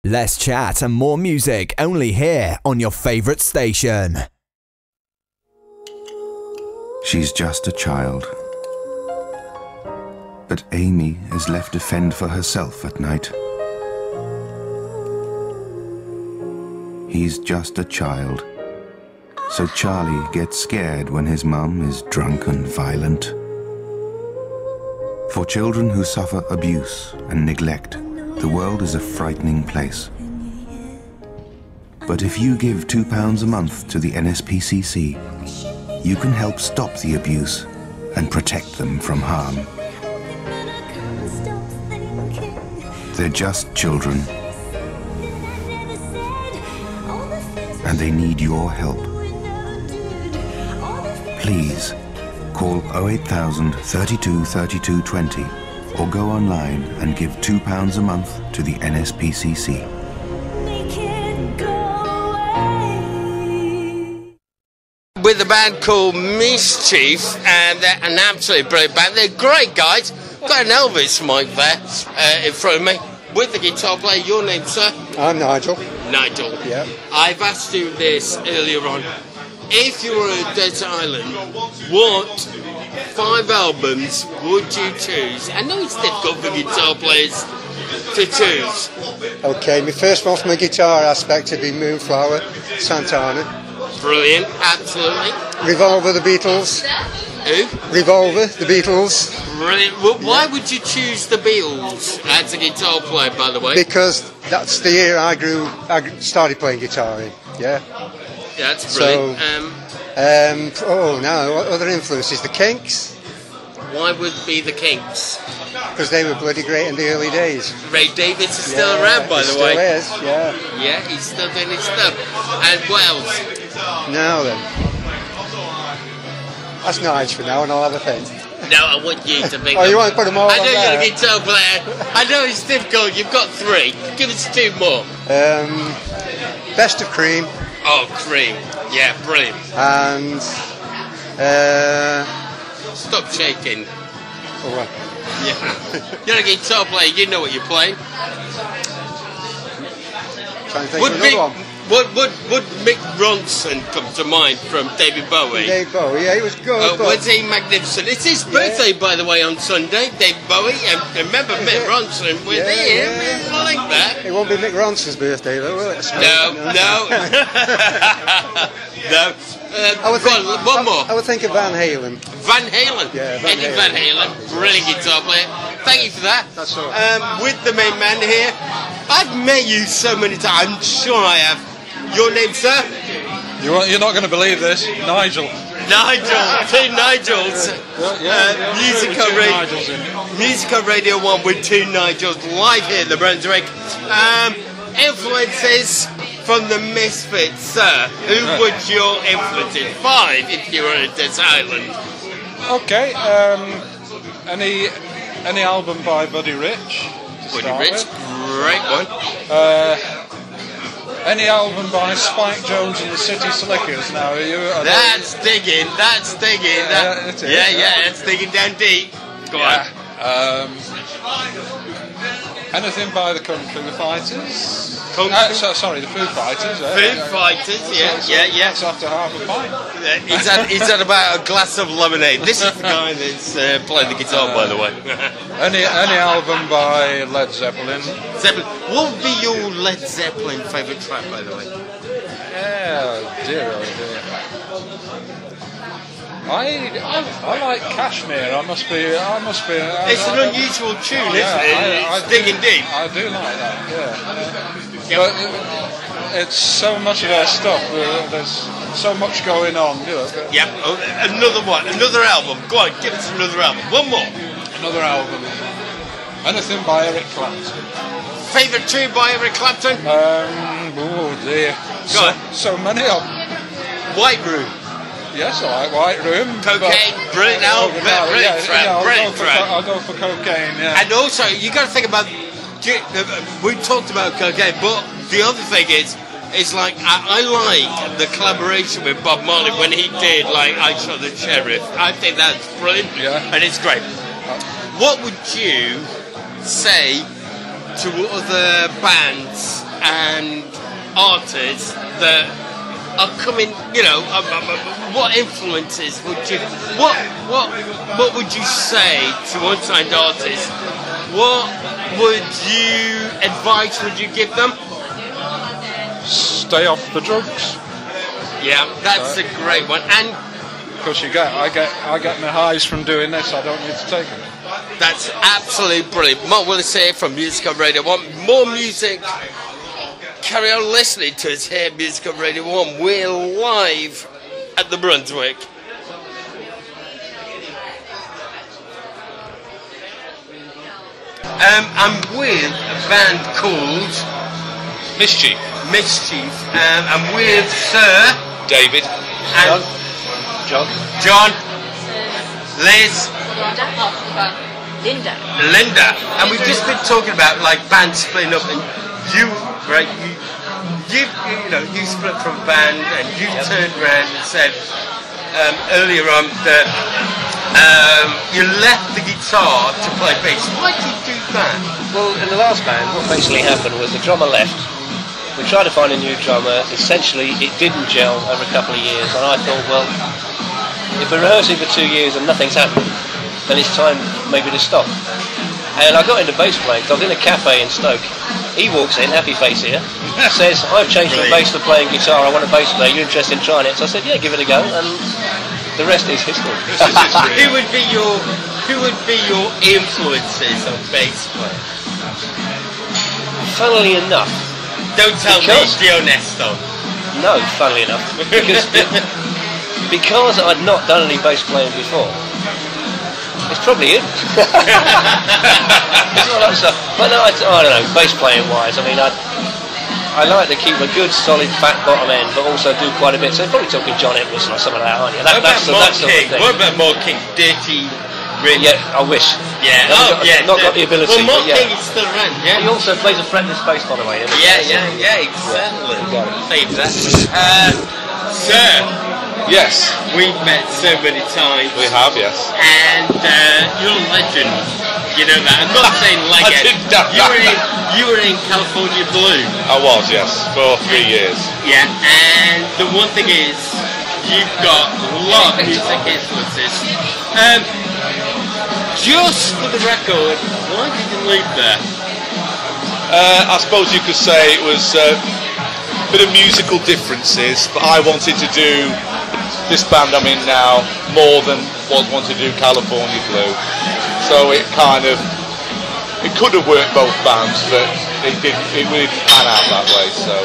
Less chat and more music only here on your favourite station. She's just a child. But Amy is left to fend for herself at night. He's just a child. So Charlie gets scared when his mum is drunk and violent. For children who suffer abuse and neglect, the world is a frightening place. But if you give £2 a month to the NSPCC, you can help stop the abuse and protect them from harm. They're just children, and they need your help. Please call 08000 32 32 20 or go online and give £2 a month to the NSPCC. With a band called Mischiefs, and they're an absolutely brilliant band. They're great guys. Got an Elvis mic there in front of me with the guitar player. Your name, sir? I'm Nigel. Nigel. Yeah. I've asked you this earlier on. If you were on a desert island, what 5 albums would you choose? I know it's difficult for guitar players to choose. Okay, my first one from a guitar aspect would be Moonflower, Santana. Brilliant, absolutely. Revolver, the Beatles. Who? Revolver, the Beatles. Brilliant. Well, why would you choose the Beatles as a guitar player, by the way? Because that's the year I started playing guitar in, yeah. Yeah, that's brilliant. What other influences? The Kinks. Why would it be the Kinks? Because they were bloody great in the early days. Ray Davies is still around, by the way. Still is, yeah. Yeah, he's still doing his stuff. And what else? Now then. That's Nige for now, and I'll have a think. No, I want you to think. Oh, you want to put them all I know on you're there? a guitar player. I know it's difficult. You've got 3. Give us 2 more. Best of Cream. Oh, Cream. Yeah, brilliant. And Stop shaking. oh, what? Yeah. You're a guitar player. You know what you're playing. Trying to think of another one. Would Mick Ronson come to mind from David Bowie? David Bowie, yeah, he was good. Was he magnificent? It's his birthday, by the way, on Sunday, David Bowie. And remember, Mick Ronson was here. I like that. It won't be Mick Ronson's birthday, though, will it? No. No. One more. I would think of Van Halen. Van Halen. Yeah, Eddie Van Halen. Brilliant guitar player. Thank you for that. That's all right. With the main man here. I've met you so many times. I'm sure I have. Your name, sir? You're not going to believe this. Nigel. Nigel. 2 Nigels. Musical Radio 1 with 2 Nigels live here in the Brunswick. Influences from the Misfits, sir. Who would your influences? 5 if you were on a desert island. Okay. Any album by Buddy Rich? Buddy Rich, great one. Any album by Spike Jones and the City Slickers? Now, That's digging. That's digging down deep. Go on. Anything by the Kung Fu Fighters? Sorry, the Foo Fighters. Foo Fighters, yeah. That's after half a pint. He's had about a glass of lemonade. This is the guy that's playing the guitar, by the way. Any album by Led Zeppelin? What would be your Led Zeppelin favourite track, by the way? Dear. I like Kashmir. I must be. It's an unusual tune, isn't it? It's digging deep. I do like that. Yeah. But it's so much of their stuff. There's so much going on. Yep. Another one. Another album. Go on, give us another album. One more. Another album. Anything by Eric Clapton. Favourite tune by Eric Clapton? Oh dear. Go on. So many of them. White Room. Yes, I like White Room. Cocaine, brilliant album, brilliant track. I'll go for Cocaine, yeah. And also, you got to think about, we talked about Cocaine, but the other thing is like, I like the collaboration with Bob Marley when he did, like, I Shot the Sheriff. I think that's brilliant, and it's great. What would you say to other bands and artists that are coming, you know, what influences would you, what would you say to unsigned artists? What would you advice would you give them? Stay off the drugs. Yeah, that's a great one. And because I get my highs from doing this. I don't need to take them. That's absolutely brilliant. Mark Willis here from Music on Radio 1. More music. Carry on listening to us here at Music on Radio 1. We're live at the Brunswick. I'm with a band called Mischief. I'm with Sir David and John, Liz, Linda, and we've just been talking about like bands splitting up, and you split from a band, and you turned around and said earlier on that you left the guitar to play bass. Why did you do that? Well, in the last band, what basically happened was the drummer left. We tried to find a new drummer. Essentially, it didn't gel over a couple of years, and I thought, well, if we're rehearsing for 2 years and nothing's happened, then it's time maybe to stop. And I got into bass playing. I was in a cafe in Stoke. He walks in, happy face here, says, I've changed from bass to playing guitar, I want a bass player, you interested in trying it? So I said, yeah, give it a go, and the rest is history. Who would be your influences on bass playing? Funnily enough, don't tell me Dionesto. No, funnily enough, because I'd not done any bass playing before. It's probably it. It's all that stuff. But no, I don't know, bass playing wise, I mean, I like to keep a good solid fat bottom end, but also do quite a bit. So you're probably talking John Edwards or something like that, aren't you? That's the sort of thing. What about Mark King? Dirty, rich? Yeah, I wish. Yeah, not got the ability. Well, Mark King is still around, yeah? He also plays a fretless bass, by the way. Yeah, exactly. Sir. Yes. We've met so many times. We have, yes. And you're a legend. You know that. I'm not saying legend. I didn't know that. You were in California Blue. I was, yes, for 3 years. Yeah, and the one thing is, you've got a lot of music influences. Just for the record, why did you leave there? I suppose you could say it was a bit of musical differences, but I wanted to do this band I'm in now more than what I wanted to do California Blue. So it could have worked both bands, but it really didn't pan out that way. So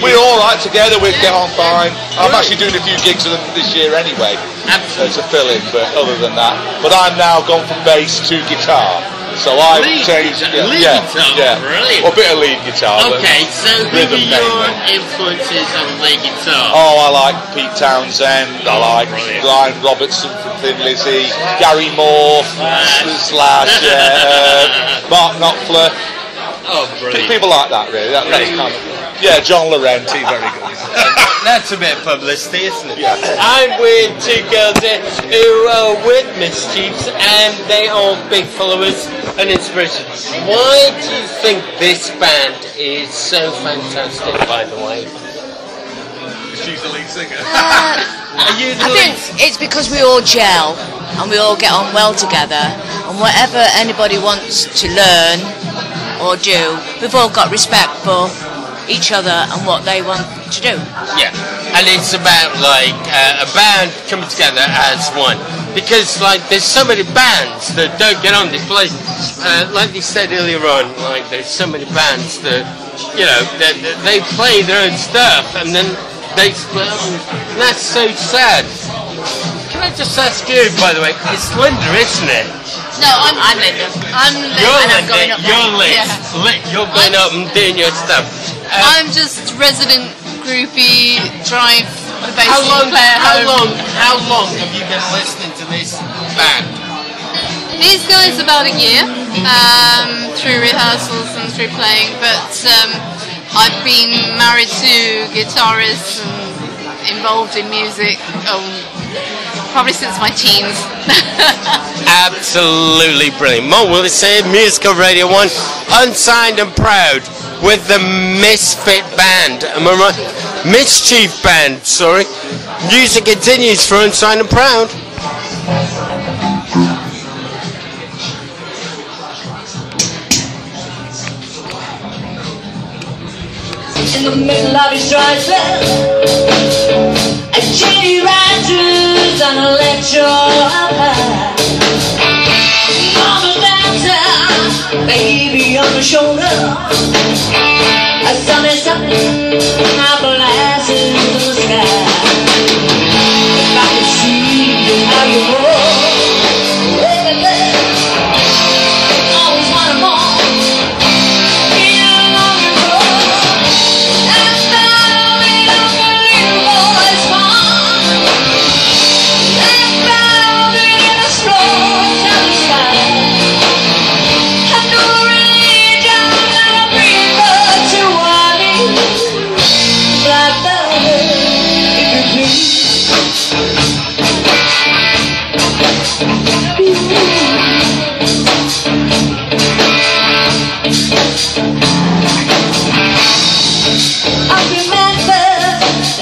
we're all right together, we get on fine. I'm actually doing a few gigs with them this year anyway. Absolutely. To fill in, but other than that. But I'm now gone from bass to guitar. So I've changed, guitar, brilliant. Or a bit of lead guitar. Okay, so who are your influences on lead guitar? Oh, I like Pete Townsend, I like Brian Robertson from Thin Lizzy, Gary Moore, Slash, Mark Knopfler. Oh, brilliant. People like that, really. That's kind of, John Laurenti, very good. That's a bit of publicity, isn't it? Yeah. I'm with two girls here who are with Mischiefs, and they are big followers and inspiration. Why do you think this band is so fantastic, by the way? She's the lead singer. Are you the I think it's because we all gel and we all get on well together, and whatever anybody wants to learn or do, we've all got respect for each other and what they want to do. Yeah, and it's about like a band coming together as one, because like there's so many bands that don't get on this place. Like they said earlier on, like there's so many bands that, you know, they play their own stuff and then they split up, and that's so sad. Can I just ask you, by the way, it's Linda, isn't it? No, I'm Linda. I'm Linda. You're Liz. You're going up and doing your stuff. I'm just resident groupie, drive the bass player home. How long have you been listening to this band? These guys about a year, through rehearsals and through playing, but I've been married to guitarists and involved in music probably since my teens. Absolutely brilliant. Mo Willis here, Music on Radio 1, unsigned and proud. with the Misfit Band. Am I right? Mischief Band, sorry. Music continues for Unsigned and Proud. In the middle of his driveway, a genie rises on a lecture. Mama downtown, baby on the shoulder. A sunny something, apple glasses in the sky. If I could see how you roll, baby, always wanted more.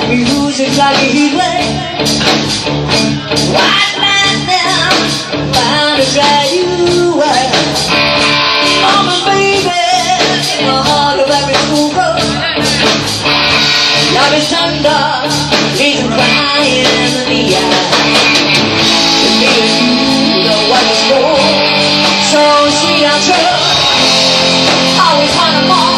Music's like a heat wave. White man now, bound to drive you away. Mama, baby, in the heart of every school road. Love is thunder, he's crying in the eye. To me and you know what it's for. So sweet and true, always wanted more.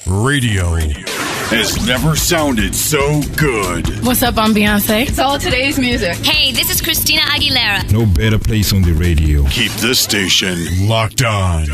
Radio has never sounded so good. What's up, I'm Beyonce. It's all today's music. Hey, this is Christina Aguilera. No better place on the radio. Keep this station locked on.